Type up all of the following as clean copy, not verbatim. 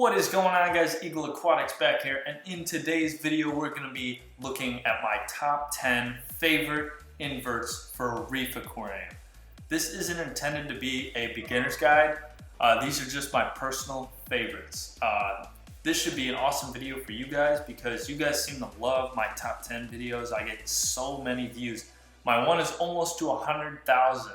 What is going on, guys? Eagle Aquatics back here, and in today's video we're going to be looking at my top 10 favorite inverts for a reef aquarium. This isn't intended to be a beginner's guide. These are just my personal favorites. This should be an awesome video for you guys because you guys seem to love my top 10 videos. I get so many views. My one is almost to 100,000,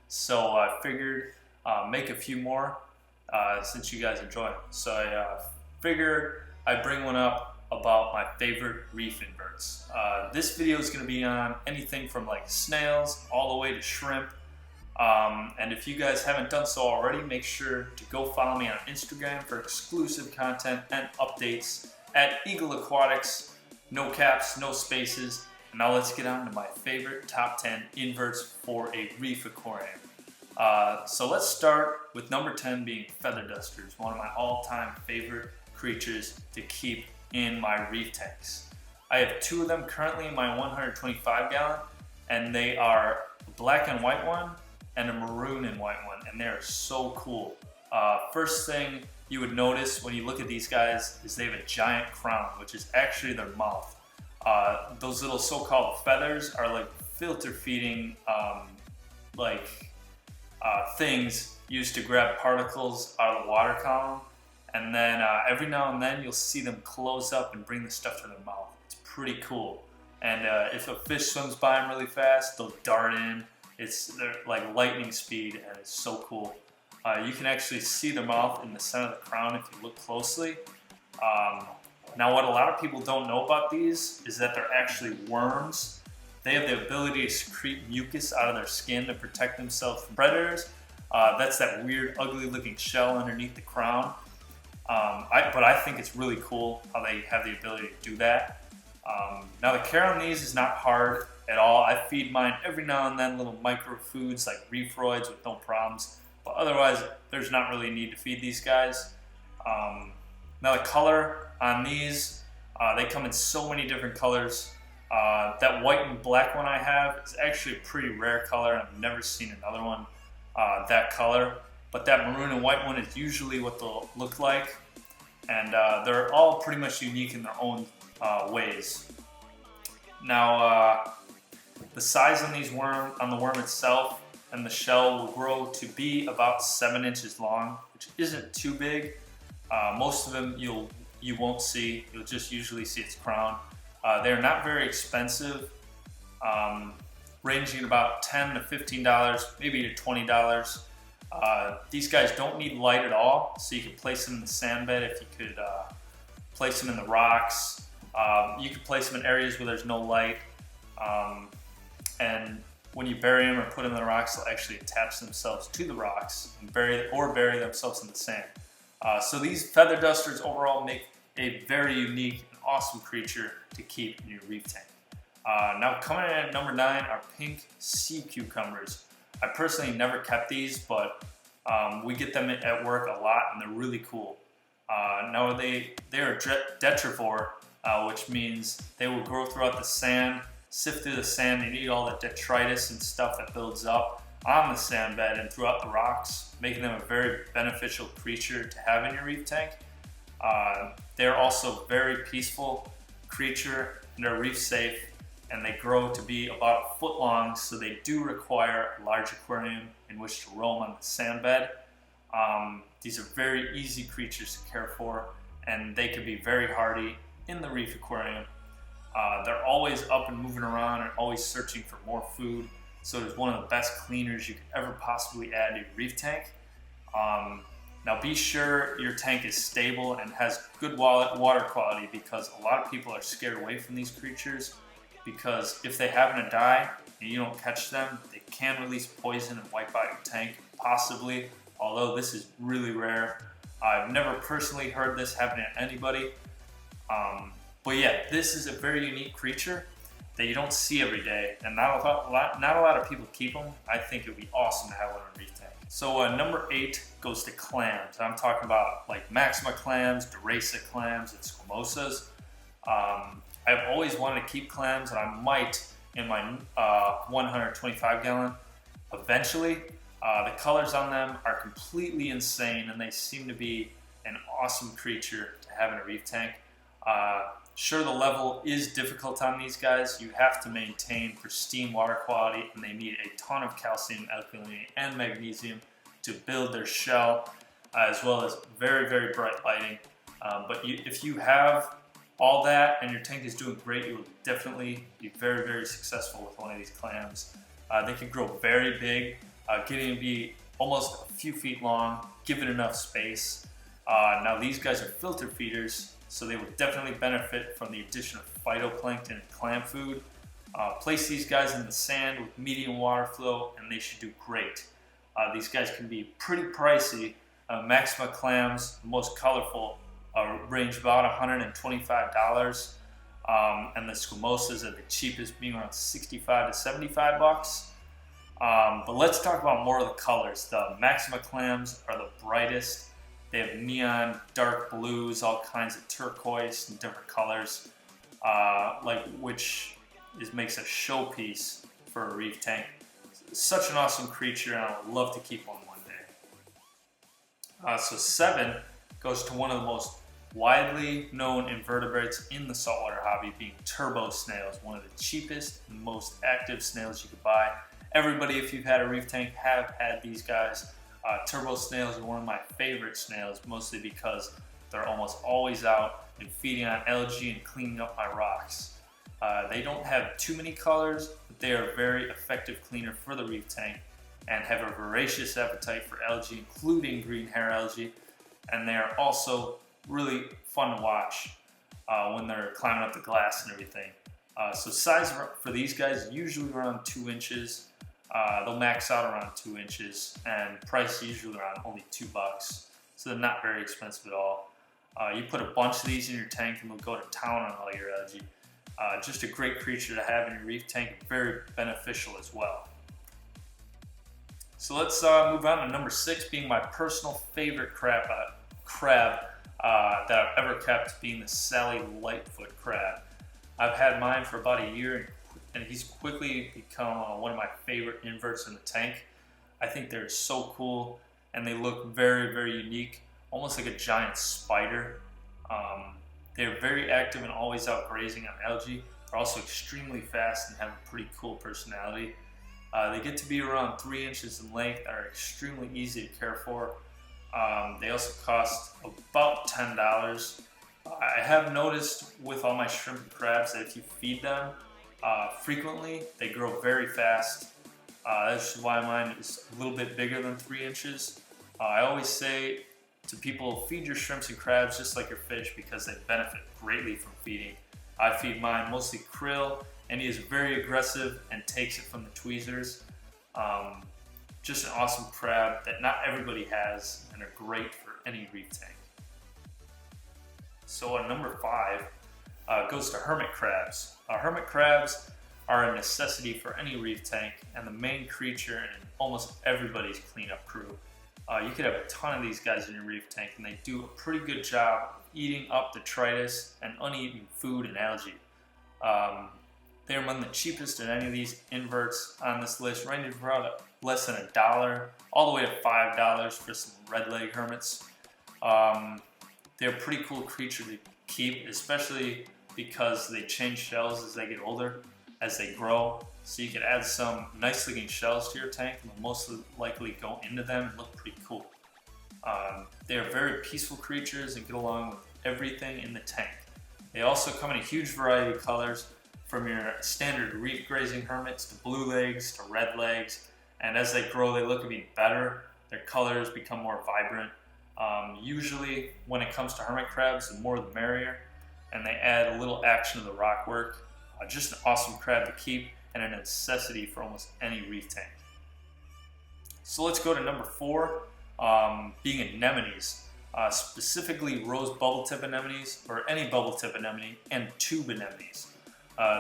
so I figured make a few more. Since you guys enjoy them. So I figured I'd bring one up about my favorite reef inverts. This video is going to be on anything from like snails all the way to shrimp. And if you guys haven't done so already, make sure to go follow me on Instagram for exclusive content and updates at Eagle Aquatics. No caps, no spaces. And now let's get on to my favorite top 10 inverts for a reef aquarium. So let's start with number 10 being feather dusters, one of my all-time favorite creatures to keep in my reef tanks. I have two of them currently in my 125 gallon, and they are a black and white one and a maroon and white one, and they are so cool. First thing you would notice when you look at these guys is they have a giant crown, which is actually their mouth. Those little so-called feathers are like filter feeding things used to grab particles out of the water column, and then every now and then you'll see them close up and bring the stuff to their mouth. It's pretty cool. And if a fish swims by them really fast, they'll dart in. They're like lightning speed, and it's so cool. You can actually see their mouth in the center of the crown if you look closely. Now, what a lot of people don't know about these is that they're actually worms. They have the ability to secrete mucus out of their skin to protect themselves from predators. That's that weird, ugly-looking shell underneath the crown. But I think it's really cool how they have the ability to do that. Now, the care on these is not hard at all. I feed mine every now and then little micro foods like reefroids with no problems. But otherwise, there's not really a need to feed these guys. Now, the color on these, they come in so many different colors. That white and black one I have is actually a pretty rare color. I've never seen another one that color. But that maroon and white one is usually what they'll look like. And they're all pretty much unique in their own ways. Now, the size on the worm itself and the shell will grow to be about 7 inches long, which isn't too big. Most of them you won't see. You'll just usually see its crown. They're not very expensive, ranging about $10 to $15, maybe to $20. These guys don't need light at all, so you can place them in the sand bed. If you could place them in the rocks, you could place them in areas where there's no light. And when you bury them or put them in the rocks, they'll actually attach themselves to the rocks and bury themselves in the sand. So these feather dusters overall make a very unique and awesome creature to keep in your reef tank. Now, coming in at number 9 are pink sea cucumbers. I personally never kept these, but we get them at work a lot, and they're really cool. Now, they're detrivore, which means they will grow throughout the sand, sift through the sand, and eat all the detritus and stuff that builds up on the sand bed and throughout the rocks, making them a very beneficial creature to have in your reef tank. They're also very peaceful creature, and they're reef safe, and they grow to be about 1 foot long, so they do require a large aquarium in which to roam on the sand bed. These are very easy creatures to care for, and they can be very hardy in the reef aquarium. They're always up and moving around and always searching for more food, so it's one of the best cleaners you could ever possibly add to your reef tank. Now, be sure your tank is stable and has good water quality, because a lot of people are scared away from these creatures, because if they happen to die and you don't catch them, they can release poison and wipe out your tank, possibly, although this is really rare. I've never personally heard this happen to anybody. But yeah, this is a very unique creature that you don't see every day, and not a lot of people keep them. I think it would be awesome to have one in a reef tank. So number 8 goes to clams. I'm talking about like Maxima clams, clams, and squamosas. I've always wanted to keep clams, and I might in my 125 gallon eventually. The colors on them are completely insane, and they seem to be an awesome creature to have in a reef tank. Sure, the level is difficult on these guys. You have to maintain pristine water quality, and they need a ton of calcium, alkalinity, and magnesium to build their shell, as well as very, very bright lighting. If you have all that and your tank is doing great, you will definitely be very, very successful with one of these clams. They can grow very big, getting to be almost a few feet long, given enough space. Now these guys are filter feeders, so they will definitely benefit from the addition of phytoplankton and clam food. Place these guys in the sand with medium water flow and they should do great. These guys can be pretty pricey. Maxima clams, the most colorful, range about $125, and the squamosas are the cheapest, being around 65 to 75 bucks. But let's talk about more of the colors. The Maxima clams are the brightest. They have neon, dark blues, all kinds of turquoise and different colors, which makes a showpiece for a reef tank. Such an awesome creature, and I would love to keep one day. So 7 goes to one of the most widely known invertebrates in the saltwater hobby, being turbo snails, one of the cheapest and most active snails you could buy. Everybody, if you've had a reef tank, have had these guys. Turbo snails are one of my favorite snails, mostly because they're almost always out and feeding on algae and cleaning up my rocks. They don't have too many colors, but they are a very effective cleaner for the reef tank and have a voracious appetite for algae, including green hair algae, and they are also really fun to watch when they're climbing up the glass and everything. So size for these guys, usually around 2 inches. They'll max out around 2 inches, and price usually around only $2, so they're not very expensive at all. You put a bunch of these in your tank and they'll go to town on all your algae. Just a great creature to have in your reef tank, very beneficial as well. So let's move on to number 6, being my personal favorite crab that I've ever kept, being the Sally Lightfoot crab. I've had mine for about a year, and he's quickly become one of my favorite inverts in the tank. I think they're so cool, and they look very, very unique, almost like a giant spider. They're very active and always out grazing on algae. They're also extremely fast and have a pretty cool personality. They get to be around 3 inches in length, are extremely easy to care for. They also cost about $10. I have noticed with all my shrimp and crabs that if you feed them frequently, they grow very fast. That's why mine is a little bit bigger than 3 inches. I always say to people, feed your shrimps and crabs just like your fish, because they benefit greatly from feeding. I feed mine mostly krill, and he is very aggressive and takes it from the tweezers. Just an awesome crab that not everybody has and are great for any reef tank. So number 5 goes to hermit crabs. Hermit crabs are a necessity for any reef tank and the main creature in almost everybody's cleanup crew. You could have a ton of these guys in your reef tank, and they do a pretty good job of eating up detritus and uneaten food and algae. They're among the cheapest in any of these inverts on this list, ranging from around less than $1 all the way to $5 for some red leg hermits. They're a pretty cool creature to keep, especially because they change shells as they get older, as they grow. So you could add some nice looking shells to your tank, and they'll most likely go into them and look pretty cool. They are very peaceful creatures and get along with everything in the tank. They also come in a huge variety of colors, from your standard reef grazing hermits to blue legs to red legs, and as they grow they look even better. Their colors become more vibrant. Usually when it comes to hermit crabs, the more the merrier, and they add a little action to the rock work. Just an awesome crab to keep and a necessity for almost any reef tank. So let's go to number 4, being anemones, specifically rose bubbletip anemones, or any bubbletip anemone, and tube anemones.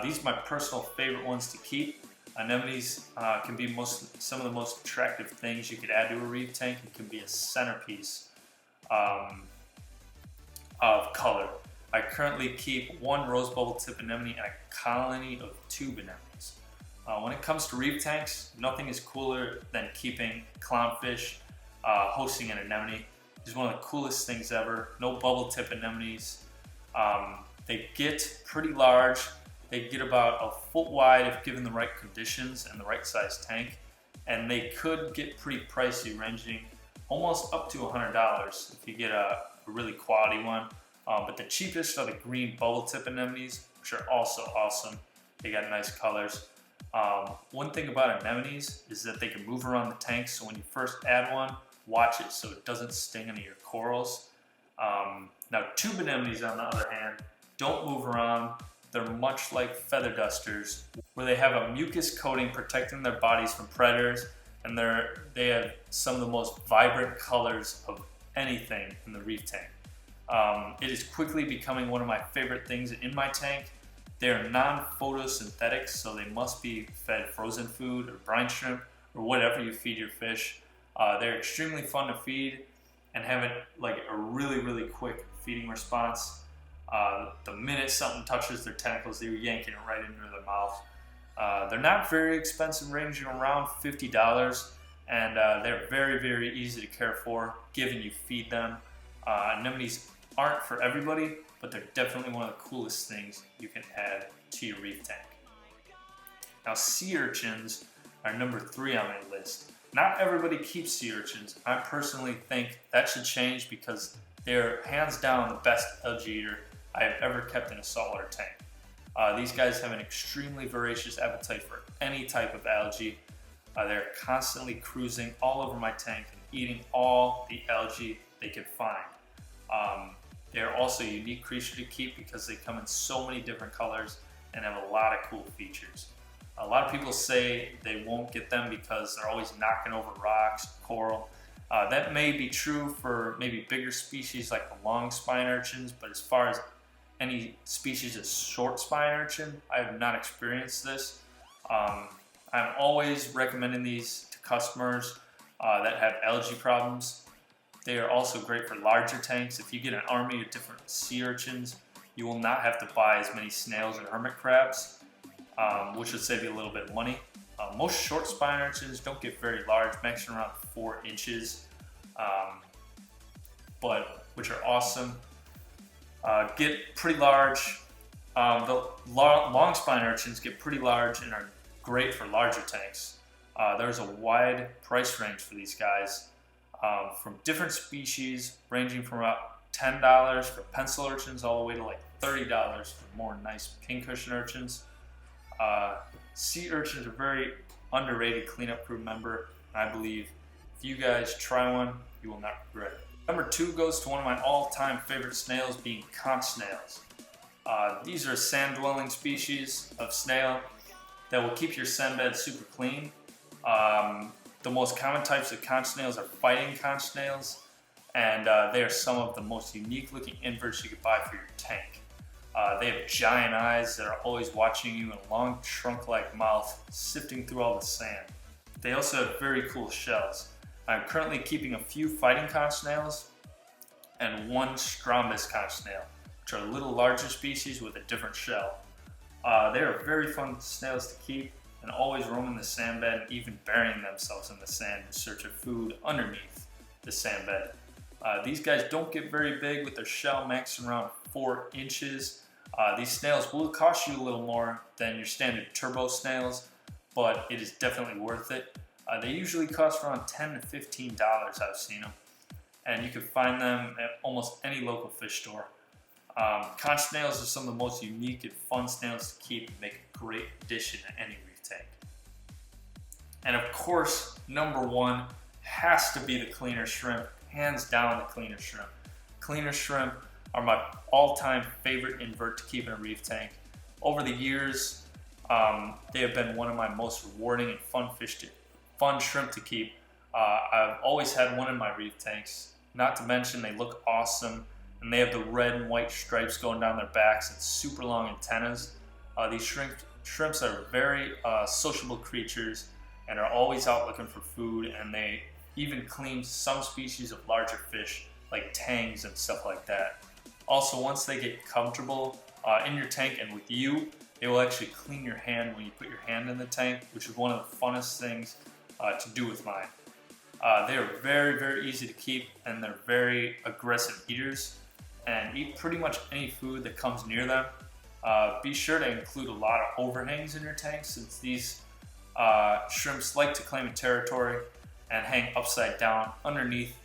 These are my personal favorite ones to keep. Anemones can be some of the most attractive things you could add to a reef tank. It can be a centerpiece of color. I currently keep 1 rose bubbletip anemone and a colony of tube anemones. When it comes to reef tanks, nothing is cooler than keeping clownfish hosting an anemone. He's one of the coolest things ever. No Bubbletip Anemones. They get pretty large. They get about a foot wide if given the right conditions and the right size tank. And they could get pretty pricey, ranging almost up to $100 if you get a really quality one. But the cheapest are the green Bubbletip Anemones, which are also awesome. They got nice colors. One thing about anemones is that they can move around the tank, so when you first add one, watch it so it doesn't sting any of your corals. Now tube anemones, on the other hand, don't move around. They're much like feather dusters, where they have a mucus coating protecting their bodies from predators, and they have some of the most vibrant colors of anything in the reef tank. It is quickly becoming one of my favorite things in my tank. They are non-photosynthetic, so they must be fed frozen food or brine shrimp or whatever you feed your fish. They're extremely fun to feed and have a really quick feeding response. The minute something touches their tentacles, they're yanking it right into their mouth. They're not very expensive, ranging around $50, and they're very easy to care for, given you feed them. Anemones aren't for everybody, but they're definitely one of the coolest things you can add to your reef tank. Now, sea urchins are number 3 on my list. Not everybody keeps sea urchins. I personally think that should change because they're hands down the best algae eater I have ever kept in a saltwater tank. These guys have an extremely voracious appetite for any type of algae. They're constantly cruising all over my tank and eating all the algae they can find. They're also a unique creature to keep because they come in so many different colors and have a lot of cool features. A lot of people say they won't get them because they're always knocking over rocks, coral. That may be true for maybe bigger species like the long spine urchins, but as far as any species of short spine urchin, I have not experienced this. I'm always recommending these to customers that have algae problems. They are also great for larger tanks. If you get an army of different sea urchins, you will not have to buy as many snails or hermit crabs, which would save you a little bit of money. Most short spine urchins don't get very large, maximum around 4 inches, which are awesome. Get pretty large. The long spine urchins get pretty large and are great for larger tanks. There's a wide price range for these guys, from different species, ranging from about $10 for pencil urchins all the way to like $30 for more nice pincushion urchins. Sea urchins are a very underrated cleanup crew member. I believe if you guys try one, you will not regret it. Number 2 goes to one of my all-time favorite snails, being conch snails. These are sand-dwelling species of snail that will keep your sand bed super clean. The most common types of conch snails are fighting conch snails, and they are some of the most unique-looking inverts you could buy for your tank. They have giant eyes that are always watching you and a long trunk-like mouth sifting through all the sand. They also have very cool shells. I'm currently keeping a few fighting conch snails and 1 Strombus conch snail, which are a little larger species with a different shell. They are very fun snails to keep and always roaming the sand bed and even burying themselves in the sand in search of food underneath the sand bed. These guys don't get very big, with their shell maxing around 4 inches. These snails will cost you a little more than your standard turbo snails, but it is definitely worth it. They usually cost around $10 to $15, I've seen them, and you can find them at almost any local fish store. Conch snails are some of the most unique and fun snails to keep and make a great addition to any reef tank. And of course, number 1 has to be the cleaner shrimp. Hands down, the cleaner shrimp. Cleaner shrimp are my all-time favorite invert to keep in a reef tank. Over the years, they have been one of my most rewarding and fun shrimp to keep. I've always had one in my reef tanks. Not to mention, they look awesome, and they have the red and white stripes going down their backs and super long antennas. These shrimps are very sociable creatures and are always out looking for food, and they even clean some species of larger fish like tangs and stuff like that. Also, once they get comfortable in your tank and with you, they will actually clean your hand when you put your hand in the tank, which is one of the funnest things to do with mine. They are very, very easy to keep, and they're very aggressive eaters and eat pretty much any food that comes near them. Be sure to include a lot of overhangs in your tank, since these shrimps like to claim a territory and hang upside down underneath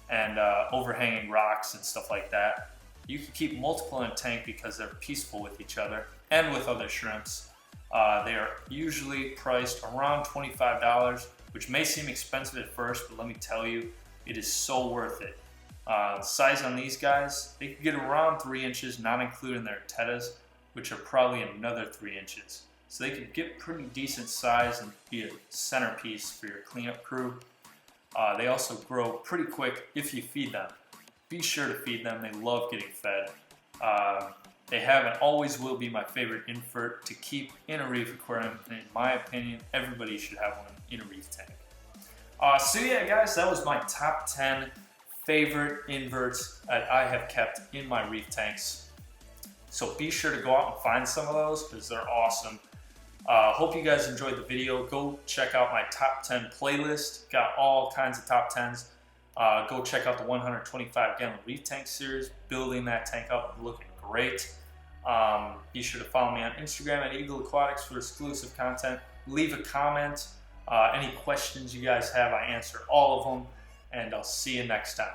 and overhanging rocks and stuff like that. You can keep multiple in a tank because they're peaceful with each other and with other shrimps. They are usually priced around $25, which may seem expensive at first, but let me tell you, it is so worth it. Size on these guys, they can get around 3 inches, not including their tetas, which are probably another 3 inches. So they could get pretty decent size and be a centerpiece for your cleanup crew. They also grow pretty quick if you feed them. Be sure to feed them, they love getting fed. They have and always will be my favorite invert to keep in a reef aquarium, and in my opinion, everybody should have one in a reef tank. So yeah guys, that was my top 10 favorite inverts that I have kept in my reef tanks. So be sure to go out and find some of those because they're awesome. Hope you guys enjoyed the video. Go check out my top 10 playlist. Got all kinds of top 10s. Go check out the 125 gallon reef tank series. Building that tank up, looking great. Be sure to follow me on Instagram at Eagle Aquatics for exclusive content. Leave a comment. Any questions you guys have, I answer all of them. And I'll see you next time.